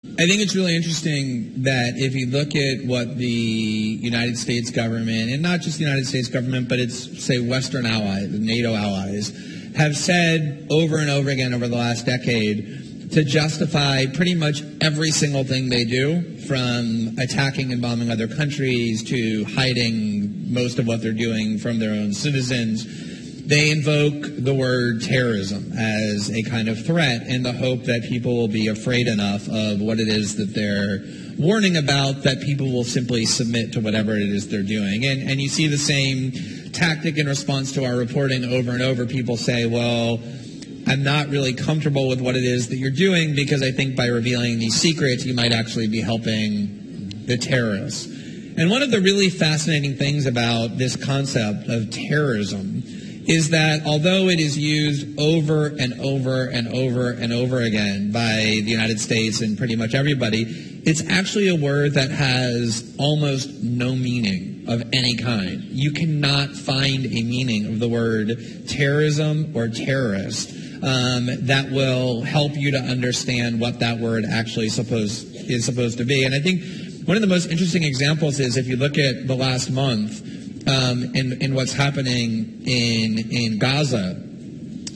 I think it's really interesting that if you look at what the United States government, and not just the United States government, but it's, say, Western allies, the NATO allies, have said over and over again over the last decade to justify pretty much every single thing they do, from attacking and bombing other countries to hiding most of what they're doing from their own citizens. They invoke the word terrorism as a kind of threat in the hope that people will be afraid enough of what it is that they're warning about that people will simply submit to whatever it is they're doing. And you see the same tactic in response to our reporting over and over. People say, well, I'm not really comfortable with what it is that you're doing because I think by revealing these secrets, you might actually be helping the terrorists. And one of the really fascinating things about this concept of terrorism is that although it is used over and over and over and over again by the United States and pretty much everybody, it's actually a word that has almost no meaning of any kind. You cannot find a meaning of the word terrorism or terrorist that will help you to understand what that word actually is supposed to be. And I think one of the most interesting examples is if you look at the last month, in what's happening in Gaza.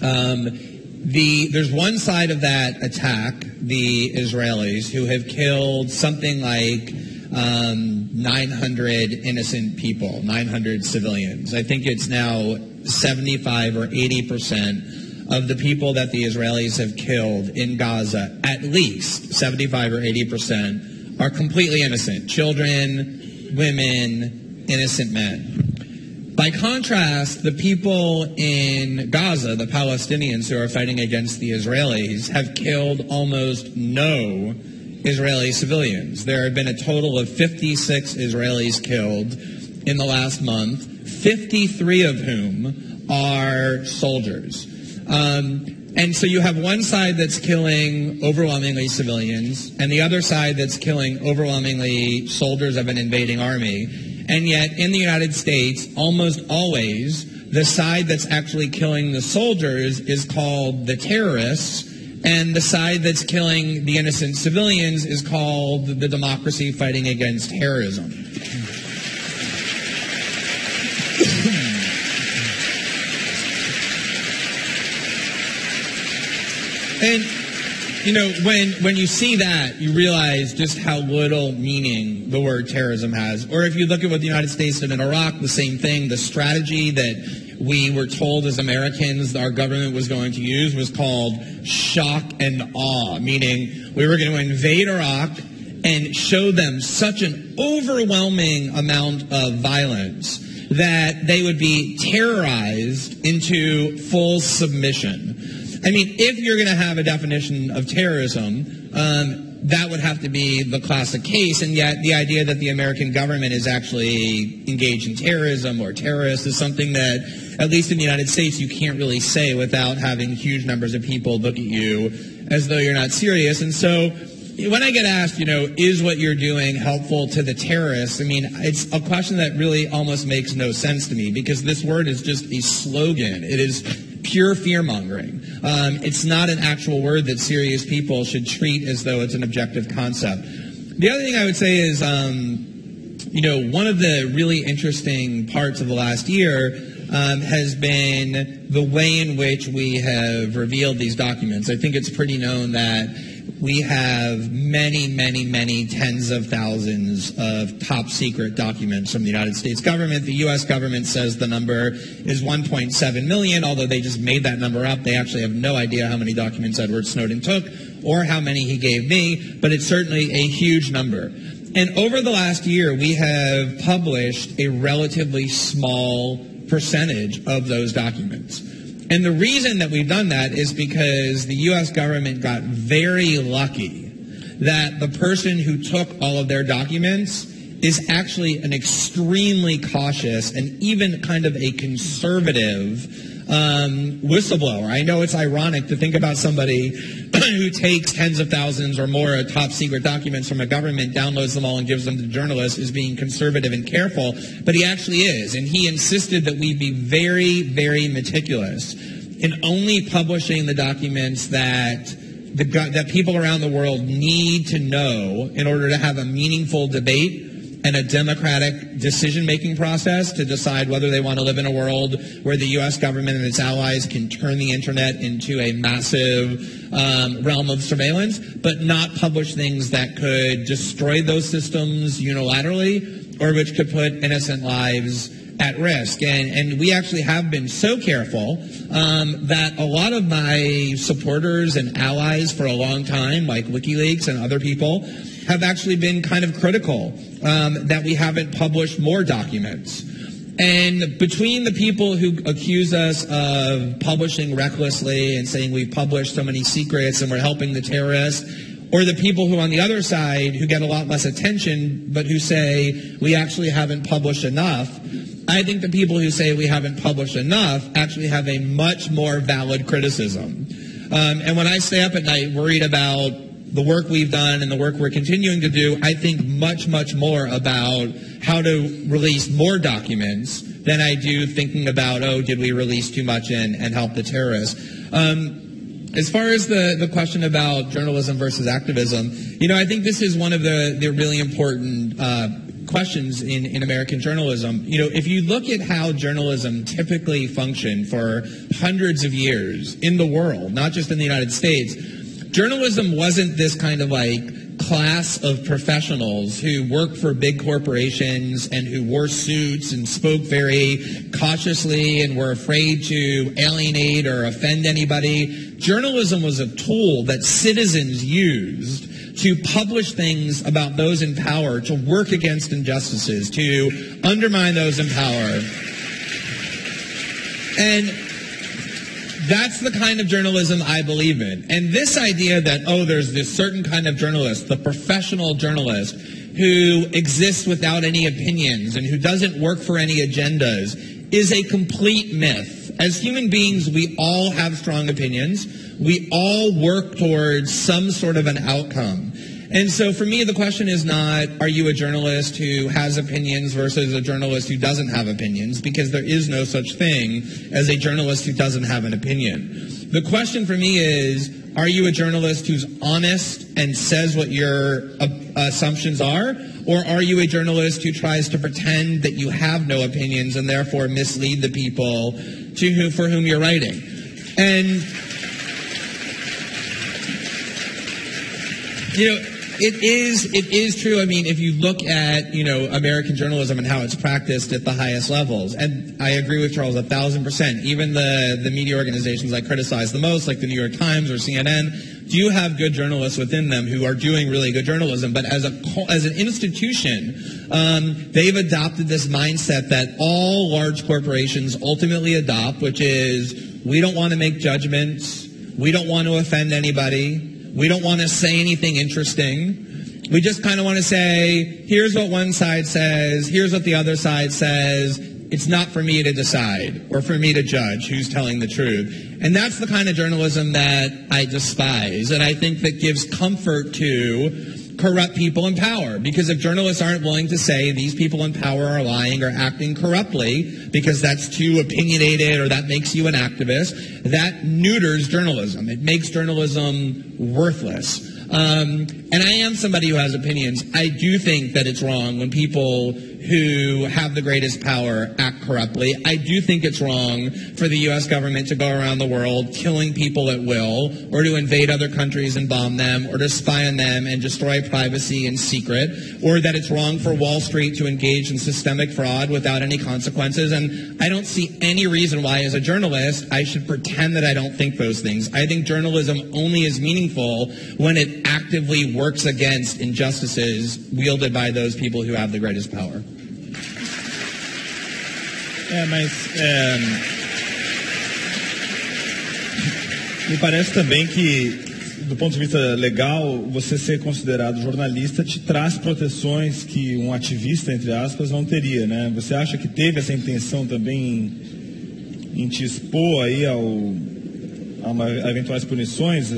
There's one side of that attack, the Israelis, who have killed something like 900 innocent people, 900 civilians. I think it's now 75 or 80% of the people that the Israelis have killed in Gaza, at least 75 or 80%, are completely innocent. Children, women, innocent men. By contrast, the people in Gaza, the Palestinians who are fighting against the Israelis, have killed almost no Israeli civilians. There have been a total of 56 Israelis killed in the last month, 53 of whom are soldiers. And so you have one side that's killing overwhelmingly civilians, and the other side that's killing overwhelmingly soldiers of an invading army. And yet, in the United States, almost always, the side that's actually killing the soldiers is called the terrorists, and the side that's killing the innocent civilians is called the democracy fighting against terrorism. And, you know, when you see that, you realize just how little meaning the word terrorism has. Or if you look at what the United States did in Iraq, the same thing. The strategy that we were told as Americans our government was going to use was called shock and awe, meaning we were going to invade Iraq and show them such an overwhelming amount of violence that they would be terrorized into full submission. I mean, if you're going to have a definition of terrorism, that would have to be the classic case, and yet the idea that the American government is actually engaged in terrorism or terrorists is something that, at least in the United States, you can't really say without having huge numbers of people look at you as though you're not serious. And so when I get asked, you know, is what you're doing helpful to the terrorists, I mean, it's a question that really almost makes no sense to me, because this word is just a slogan. It is pure fear-mongering. It's not an actual word that serious people should treat as though it's an objective concept. The other thing I would say is, you know, one of the really interesting parts of the last year has been the way in which we have revealed these documents. I think it's pretty known that we have many, many, many tens of thousands of top secret documents from the United States government. The U.S. government says the number is 1.7 million, although they just made that number up. They actually have no idea how many documents Edward Snowden took or how many he gave me, but it's certainly a huge number. And over the last year, we have published a relatively small percentage of those documents. And the reason that we've done that is because the U.S. government got very lucky that the person who took all of their documents is actually an extremely cautious and even kind of a conservative whistleblower. I know it's ironic to think about somebody who takes tens of thousands or more of top secret documents from a government, downloads them all and gives them to journalists as being conservative and careful, but he actually is. And he insisted that we be very, very meticulous in only publishing the documents that that people around the world need to know in order to have a meaningful debate and a democratic decision-making process to decide whether they want to live in a world where the U.S. government and its allies can turn the internet into a massive realm of surveillance, but not publish things that could destroy those systems unilaterally or which could put innocent lives at risk. And we actually have been so careful that a lot of my supporters and allies for a long time, like WikiLeaks and other people, have actually been kind of critical that we haven't published more documents. And between the people who accuse us of publishing recklessly and saying we've published so many secrets and we're helping the terrorists, or the people who on the other side who get a lot less attention but who say we actually haven't published enough, I think the people who say we haven't published enough actually have a much more valid criticism. And when I stay up at night worried about the work we've done and the work we're continuing to do, I think much, much more about how to release more documents than I do thinking about, oh, did we release too much and help the terrorists? As far as the question about journalism versus activism, I think this is one of the really important questions in American journalism. If you look at how journalism typically functioned for hundreds of years in the world, not just in the United States, journalism wasn't this kind of class of professionals who worked for big corporations and who wore suits and spoke very cautiously and were afraid to alienate or offend anybody. Journalism was a tool that citizens used to publish things about those in power, to work against injustices, to undermine those in power. And that's the kind of journalism I believe in. And this idea that, there's this certain kind of journalist, the professional journalist, who exists without any opinions and who doesn't work for any agendas is a complete myth. As human beings, we all have strong opinions. We all work towards some sort of an outcome. And so for me, the question is not, are you a journalist who has opinions versus a journalist who doesn't have opinions? Because there is no such thing as a journalist who doesn't have an opinion. The question for me is, are you a journalist who's honest and says what your assumptions are? Or are you a journalist who tries to pretend that you have no opinions and therefore mislead the people for whom you're writing? And it is true. I mean, if you look at, American journalism and how it's practiced at the highest levels, and I agree with Charles 1,000%, even the media organizations I criticize the most, like the New York Times or CNN, do have good journalists within them who are doing really good journalism. But as an institution, they've adopted this mindset that all large corporations ultimately adopt, which is we don't want to make judgments, we don't want to offend anybody, we don't want to say anything interesting. We just kind of want to say, here's what one side says, here's what the other side says. It's not for me to decide or for me to judge who's telling the truth. And that's the kind of journalism that I despise. And I think that gives comfort to corrupt people in power. Because if journalists aren't willing to say these people in power are lying or acting corruptly because that's too opinionated or that makes you an activist, that neuters journalism. It makes journalism worthless. And I am somebody who has opinions. I do think that it's wrong when people who have the greatest power act corruptly. I do think it's wrong for the U.S. government to go around the world killing people at will, or to invade other countries and bomb them, or to spy on them and destroy privacy in secret, or that it's wrong for Wall Street to engage in systemic fraud without any consequences. And I don't see any reason why, as a journalist, I should pretend that I don't think those things. I think journalism only is meaningful when it actively works against injustices wielded by those people who have the greatest power. Me parece também que, do ponto de vista legal, você ser considerado jornalista te traz proteções que um ativista, entre aspas, não teria, né? Você acha que teve essa intenção também em te expor aí a eventuais punições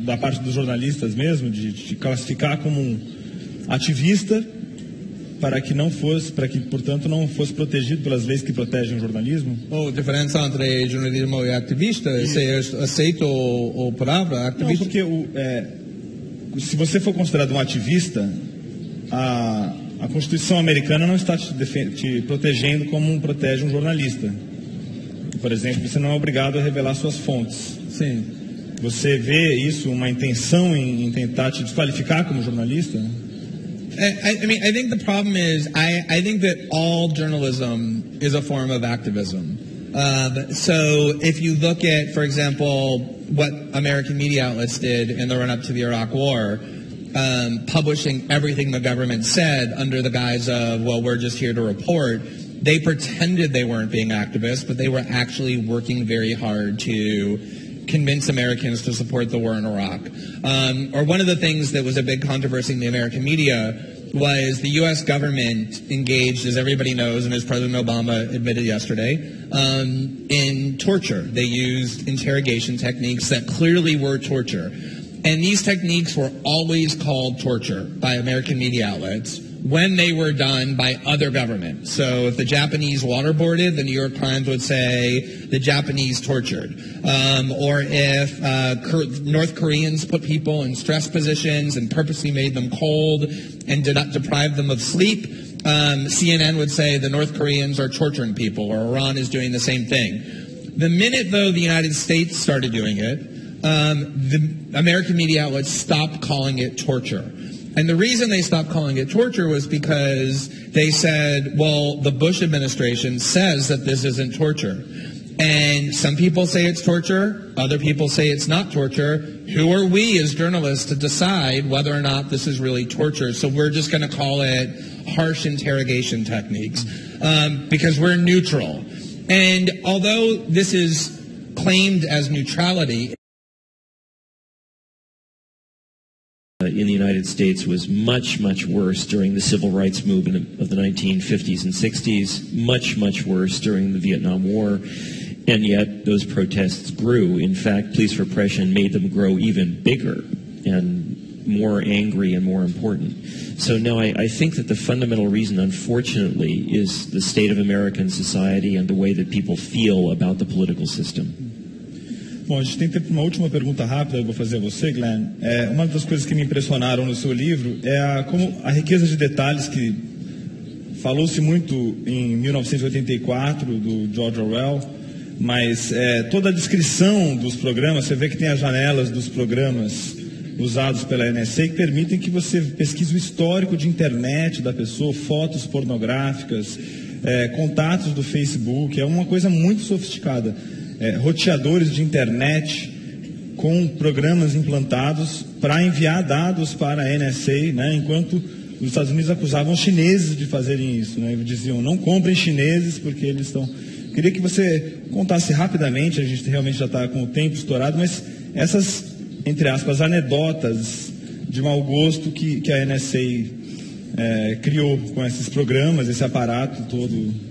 da parte dos jornalistas mesmo, de te classificar como um ativista para que portanto não fosse protegido pelas leis que protegem o jornalismo? A diferença entre jornalismo e ativista é se aceito a palavra ativista. Não, porque se você for considerado um ativista, a Constituição americana não está te protegendo como protege um jornalista. Por exemplo, você não é obrigado a revelar suas fontes. Sim. Você vê isso, uma intenção em tentar te desqualificar como jornalista? I think the problem is I think that all journalism is a form of activism. So if you look at, for example, what American media outlets did in the run-up to the Iraq War, publishing everything the government said under the guise of, well, we're just here to report, they pretended they weren't being activists, but they were actually working very hard to convince Americans to support the war in Iraq. Or one of the things that was a big controversy in the American media was the U.S. government engaged, as everybody knows, and as President Obama admitted yesterday, in torture. They used interrogation techniques that clearly were torture. And these techniques were always called torture by American media outlets when they were done by other governments. So if the Japanese waterboarded, the New York Times would say the Japanese tortured. Or if North Koreans put people in stress positions and purposely made them cold and did not deprive them of sleep, CNN would say the North Koreans are torturing people, or Iran is doing the same thing. The minute, though, the United States started doing it, the American media outlets stopped calling it torture. And the reason they stopped calling it torture was because they said, well, the Bush administration says that this isn't torture. And some people say it's torture, other people say it's not torture. Who are we as journalists to decide whether or not this is really torture? So we're just going to call it harsh interrogation techniques because we're neutral. And although this is claimed as neutrality, in the United States was much, much worse during the civil rights movement of the 1950s and 60s, much, much worse during the Vietnam War, and yet those protests grew. In fact, police repression made them grow even bigger and more angry and more important. So no, I think that the fundamental reason, unfortunately, is the state of American society and the way that people feel about the political system. Bom, a gente tem tempo para uma última pergunta rápida que eu vou fazer a você, Glenn. Uma das coisas que me impressionaram no seu livro é como a riqueza de detalhes que falou-se muito em 1984, do George Orwell, mas toda a descrição dos programas, você vê que tem as janelas dos programas usados pela NSA que permitem que você pesquise o histórico de internet da pessoa, fotos pornográficas, contatos do Facebook, é uma coisa muito sofisticada. Roteadores de internet com programas implantados para enviar dados para a NSA, né, enquanto os Estados Unidos acusavam os chineses de fazerem isso, né, diziam, não comprem chineses porque eles estão... Queria que você contasse rapidamente, a gente realmente já está com o tempo estourado, mas essas, entre aspas, anedotas de mau gosto que a NSA criou com esses programas, esse aparato todo...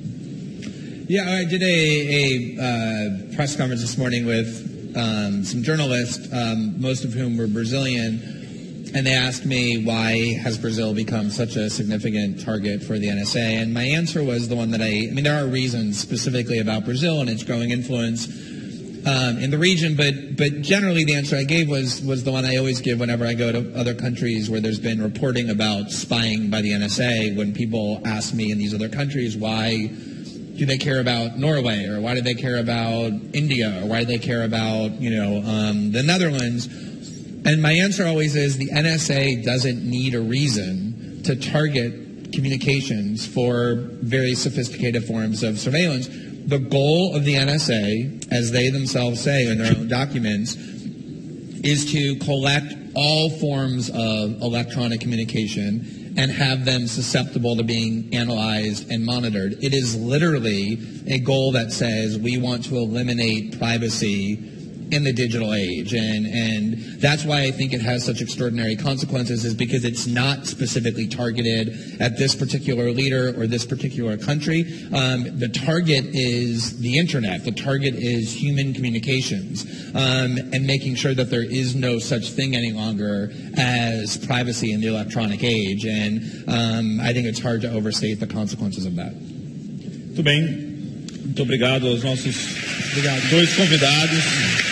Yeah, I did a press conference this morning with some journalists, most of whom were Brazilian, and they asked me why has Brazil become such a significant target for the NSA, and my answer was the one that I mean, there are reasons specifically about Brazil and its growing influence in the region, but generally the answer I gave was the one I always give whenever I go to other countries where there's been reporting about spying by the NSA. When people ask me in these other countries why do they care about Norway, or why do they care about India, or why do they care about, the Netherlands? And my answer always is the NSA doesn't need a reason to target communications for very sophisticated forms of surveillance. The goal of the NSA, as they themselves say in their own documents, is to collect all forms of electronic communication and have them susceptible to being analyzed and monitored. It is literally a goal that says we want to eliminate privacy in the digital age. And that's why I think it has such extraordinary consequences, is because it's not specifically targeted at this particular leader or this particular country. The target is the internet. The target is human communications, and making sure that there is no such thing any longer as privacy in the electronic age. And I think it's hard to overstate the consequences of that. Muito bem. Muito obrigado aos nossos dois convidados.